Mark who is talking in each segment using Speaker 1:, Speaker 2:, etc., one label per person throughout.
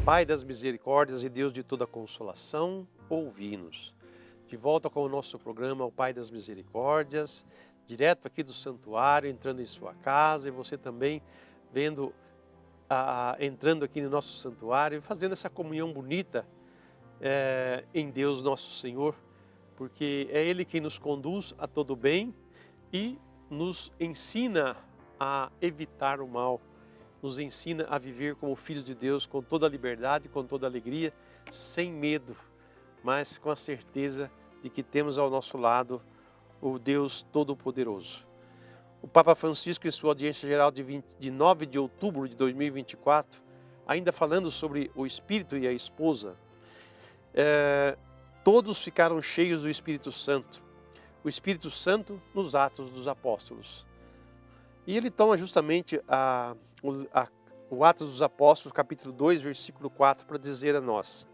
Speaker 1: Pai das misericórdias e Deus de toda consolação, ouvi-nos. De volta com o nosso programa, o Pai das Misericórdias, direto aqui do santuário, entrando em sua casa, e você também entrando aqui no nosso santuário, fazendo essa comunhão bonita em Deus nosso Senhor, porque é Ele quem nos conduz a todo bem e nos ensina a evitar o mal, nos ensina a viver como filhos de Deus com toda a liberdade, com toda a alegria, sem medo, mas com a certeza de que temos ao nosso lado o Deus Todo-Poderoso. O Papa Francisco, em sua audiência geral de 9 de outubro de 2024, ainda falando sobre o Espírito e a esposa, todos ficaram cheios do Espírito Santo. O Espírito Santo nos Atos dos Apóstolos. E ele toma justamente o Atos dos Apóstolos, capítulo 2, versículo 4, para dizer a nós: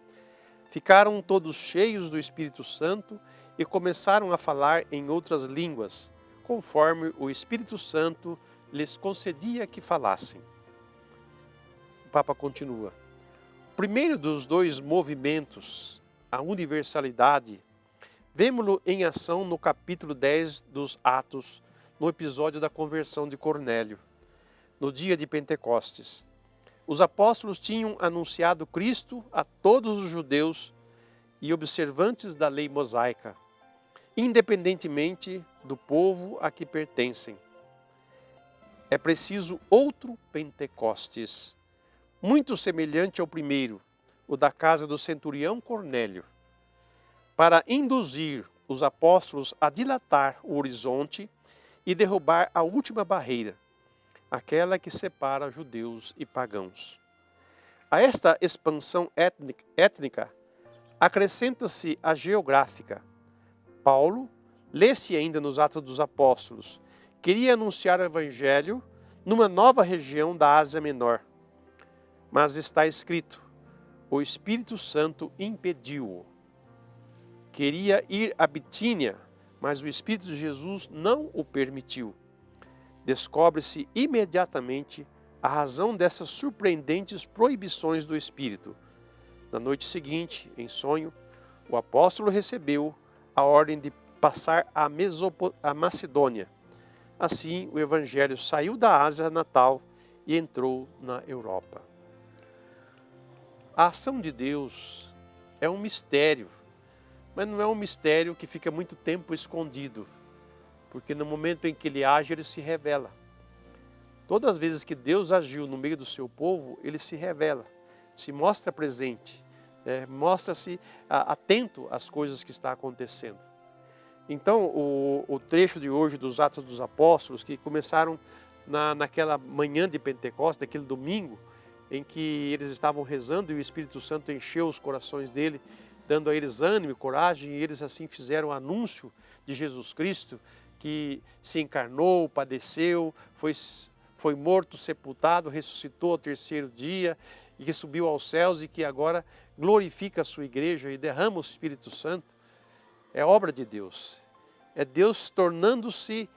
Speaker 1: ficaram todos cheios do Espírito Santo e começaram a falar em outras línguas, conforme o Espírito Santo lhes concedia que falassem. O Papa continua: o primeiro dos dois movimentos, a universalidade, vemo-lo em ação no capítulo 10 dos Atos, no episódio da conversão de Cornélio, no dia de Pentecostes. Os apóstolos tinham anunciado Cristo a todos os judeus e observantes da lei mosaica, independentemente do povo a que pertencem. É preciso outro Pentecostes, muito semelhante ao primeiro, o da casa do centurião Cornélio, para induzir os apóstolos a dilatar o horizonte e derrubar a última barreira, aquela que separa judeus e pagãos. A esta expansão étnica acrescenta-se a geográfica. Paulo, lê-se ainda nos Atos dos Apóstolos, queria anunciar o Evangelho numa nova região da Ásia Menor. Mas está escrito: o Espírito Santo impediu-o. Queria ir a Bitínia, mas o Espírito de Jesus não o permitiu. Descobre-se imediatamente a razão dessas surpreendentes proibições do Espírito. Na noite seguinte, em sonho, o apóstolo recebeu a ordem de passar a Macedônia. Assim, o Evangelho saiu da Ásia natal e entrou na Europa. A ação de Deus é um mistério, mas não é um mistério que fica muito tempo escondido, porque no momento em que Ele age, Ele se revela. Todas as vezes que Deus agiu no meio do seu povo, Ele se revela, se mostra presente, mostra-se atento às coisas que estão acontecendo. Então, o trecho de hoje dos Atos dos Apóstolos, que começaram naquela manhã de Pentecostes, naquele domingo, em que eles estavam rezando e o Espírito Santo encheu os corações dele, dando a eles ânimo e coragem, e eles assim fizeram o anúncio de Jesus Cristo, que se encarnou, padeceu, foi morto, sepultado, ressuscitou ao terceiro dia, e que subiu aos céus e que agora glorifica a sua igreja e derrama o Espírito Santo. É obra de Deus. É Deus tornando-se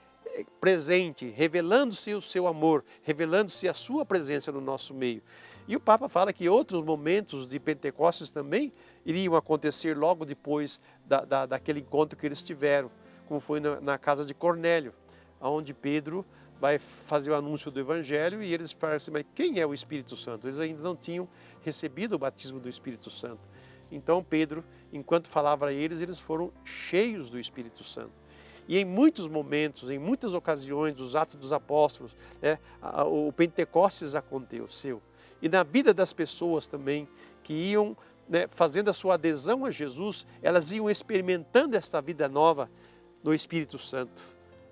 Speaker 1: presente, revelando-se o seu amor, revelando-se a sua presença no nosso meio. E o Papa fala que outros momentos de Pentecostes também iriam acontecer logo depois daquele encontro que eles tiveram, como foi na casa de Cornélio, onde Pedro vai fazer o anúncio do Evangelho e eles falam assim: mas quem é o Espírito Santo? Eles ainda não tinham recebido o batismo do Espírito Santo. Então Pedro, enquanto falava a eles, eles foram cheios do Espírito Santo. E em muitos momentos, em muitas ocasiões dos Atos dos Apóstolos, o Pentecostes aconteceu. E na vida das pessoas também, que iam fazendo a sua adesão a Jesus, elas iam experimentando esta vida nova no Espírito Santo.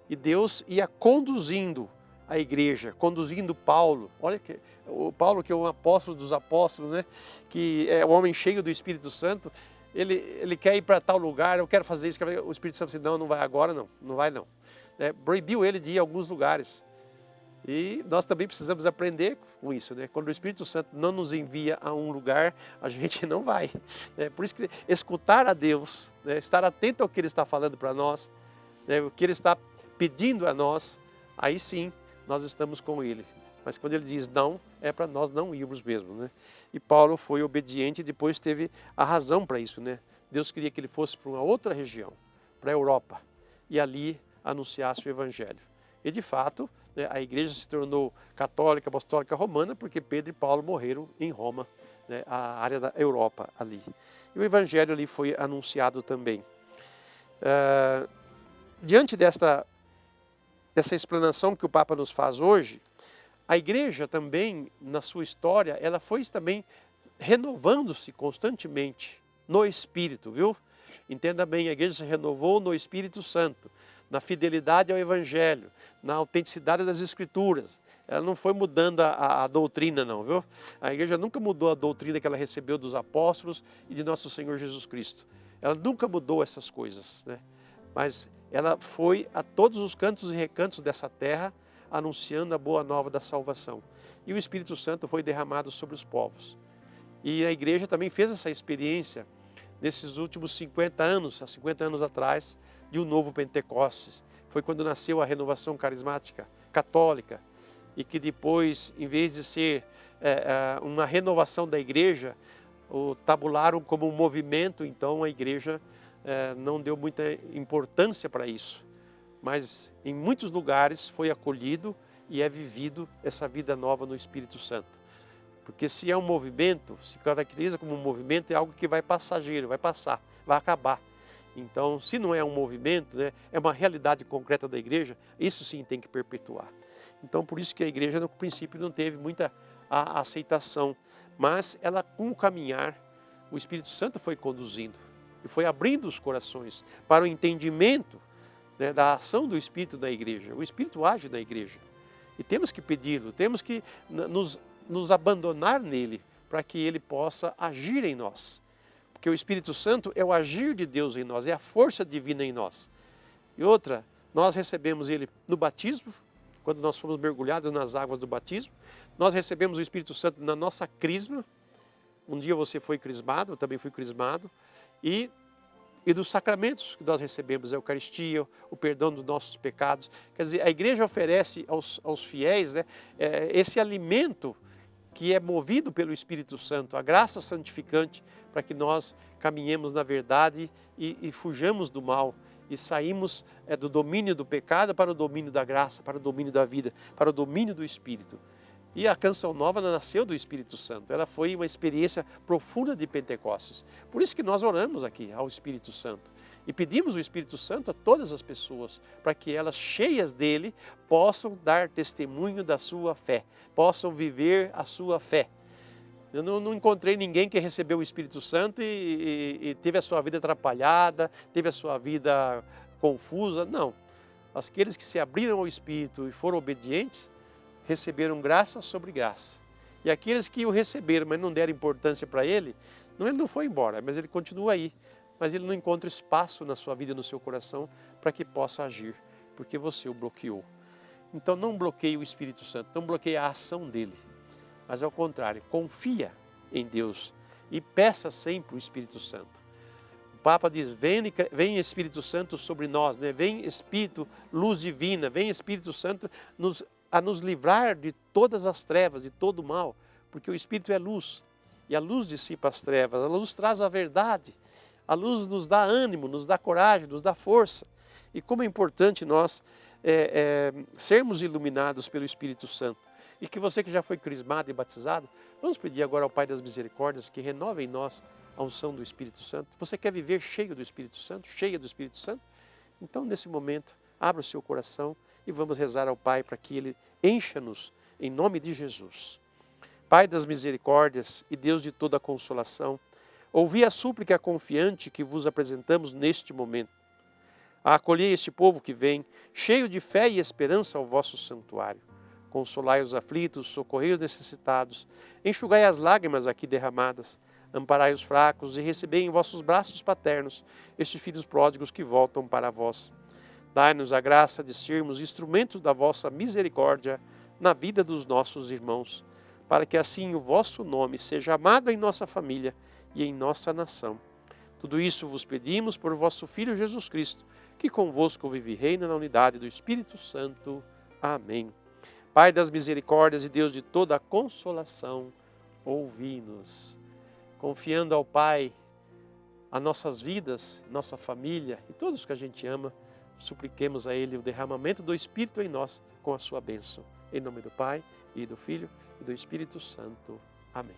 Speaker 1: E Deus ia conduzindo a igreja, conduzindo Paulo. Olha que o Paulo, que é um apóstolo dos apóstolos, que é um homem cheio do Espírito Santo, ele quer ir para tal lugar, eu quero fazer isso, o Espírito Santo disse: não vai agora, não vai não. Proibiu ele de ir a alguns lugares. E nós também precisamos aprender com isso, Quando o Espírito Santo não nos envia a um lugar, a gente não vai. Por isso que escutar a Deus, estar atento ao que Ele está falando para nós, o que Ele está pedindo a nós, aí sim nós estamos com Ele. Mas quando Ele diz não, é para nós não irmos mesmo, né? E Paulo foi obediente e depois teve a razão para isso, né? Deus queria que ele fosse para uma outra região, para a Europa, e ali anunciasse o Evangelho. E de fato, né, a igreja se tornou católica, apostólica, romana, porque Pedro e Paulo morreram em Roma, né, a área da Europa ali. E o Evangelho ali foi anunciado também. Diante dessa explanação que o Papa nos faz hoje, a igreja também, na sua história, ela foi também renovando-se constantemente no Espírito, viu? Entenda bem, a igreja se renovou no Espírito Santo, na fidelidade ao Evangelho, na autenticidade das Escrituras. Ela não foi mudando a doutrina não, viu? A igreja nunca mudou a doutrina que ela recebeu dos apóstolos e de nosso Senhor Jesus Cristo. Ela nunca mudou essas coisas, né? Mas ela foi a todos os cantos e recantos dessa terra, anunciando a boa nova da salvação. E o Espírito Santo foi derramado sobre os povos. E a igreja também fez essa experiência nesses últimos 50 anos, há 50 anos atrás, de um novo Pentecostes. Foi quando nasceu a renovação carismática católica, e que depois, em vez de ser uma renovação da igreja, o tabularam como um movimento. Então a igreja não deu muita importância para isso. Mas em muitos lugares foi acolhido e é vivido essa vida nova no Espírito Santo. Porque se é um movimento, se caracteriza como um movimento, é algo que vai passageiro, vai passar, vai acabar. Então, se não é um movimento, né, é uma realidade concreta da igreja, isso sim tem que perpetuar. Então, por isso que a igreja, no princípio, não teve muita aceitação. Mas ela, com o caminhar, o Espírito Santo foi conduzindo e foi abrindo os corações para o entendimento, né, da ação do Espírito na igreja. O Espírito age na igreja e temos que pedi-lo, temos que nos abandonar nele para que ele possa agir em nós. Porque o Espírito Santo é o agir de Deus em nós, é a força divina em nós. E outra, nós recebemos ele no batismo, quando nós fomos mergulhados nas águas do batismo. Nós recebemos o Espírito Santo na nossa crisma. Um dia você foi crismado, eu também fui crismado. E dos sacramentos que nós recebemos, a Eucaristia, o perdão dos nossos pecados. Quer dizer, a igreja oferece aos fiéis, né, esse alimento que é movido pelo Espírito Santo, a graça santificante, para que nós caminhemos na verdade e fujamos do mal e saímos do domínio do pecado para o domínio da graça, para o domínio da vida, para o domínio do Espírito. E a Canção Nova nasceu do Espírito Santo, ela foi uma experiência profunda de Pentecostes. Por isso que nós oramos aqui ao Espírito Santo e pedimos o Espírito Santo a todas as pessoas, para que elas, cheias dele, possam dar testemunho da sua fé, possam viver a sua fé. Eu não encontrei ninguém que recebeu o Espírito Santo e teve a sua vida atrapalhada, teve a sua vida confusa. Não. Aqueles que se abriram ao Espírito e foram obedientes, receberam graça sobre graça. E aqueles que o receberam, mas não deram importância para ele não foi embora, mas ele continua aí. Mas ele não encontra espaço na sua vida e no seu coração para que possa agir, porque você o bloqueou. Então não bloqueie o Espírito Santo, não bloqueie a ação dele. Mas ao contrário, confia em Deus e peça sempre o Espírito Santo. O Papa diz, vem Espírito Santo sobre nós, né? Vem Espírito, luz divina, vem Espírito Santo a nos livrar de todas as trevas, de todo o mal, porque o Espírito é luz, e a luz dissipa as trevas, a luz traz a verdade, a luz nos dá ânimo, nos dá coragem, nos dá força. E como é importante nós sermos iluminados pelo Espírito Santo. E que você que já foi crismado e batizado, vamos pedir agora ao Pai das Misericórdias que renove em nós a unção do Espírito Santo. Você quer viver cheio do Espírito Santo, cheia do Espírito Santo? Então, nesse momento, abra o seu coração e vamos rezar ao Pai para que Ele encha-nos em nome de Jesus. Pai das Misericórdias e Deus de toda a consolação, ouvi a súplica confiante que vos apresentamos neste momento. Acolhei este povo que vem, cheio de fé e esperança ao vosso santuário. Consolai os aflitos, socorrei os necessitados, enxugai as lágrimas aqui derramadas, amparai os fracos e recebei em vossos braços paternos estes filhos pródigos que voltam para vós. Dai-nos a graça de sermos instrumentos da vossa misericórdia na vida dos nossos irmãos, para que assim o vosso nome seja amado em nossa família e em nossa nação. Tudo isso vos pedimos por vosso Filho Jesus Cristo, que convosco vive e reina na unidade do Espírito Santo. Amém. Pai das misericórdias e Deus de toda a consolação, ouvi-nos. Confiando ao Pai as nossas vidas, nossa família e todos que a gente ama, supliquemos a Ele o derramamento do Espírito em nós com a sua bênção. Em nome do Pai, e do Filho, e do Espírito Santo. Amém.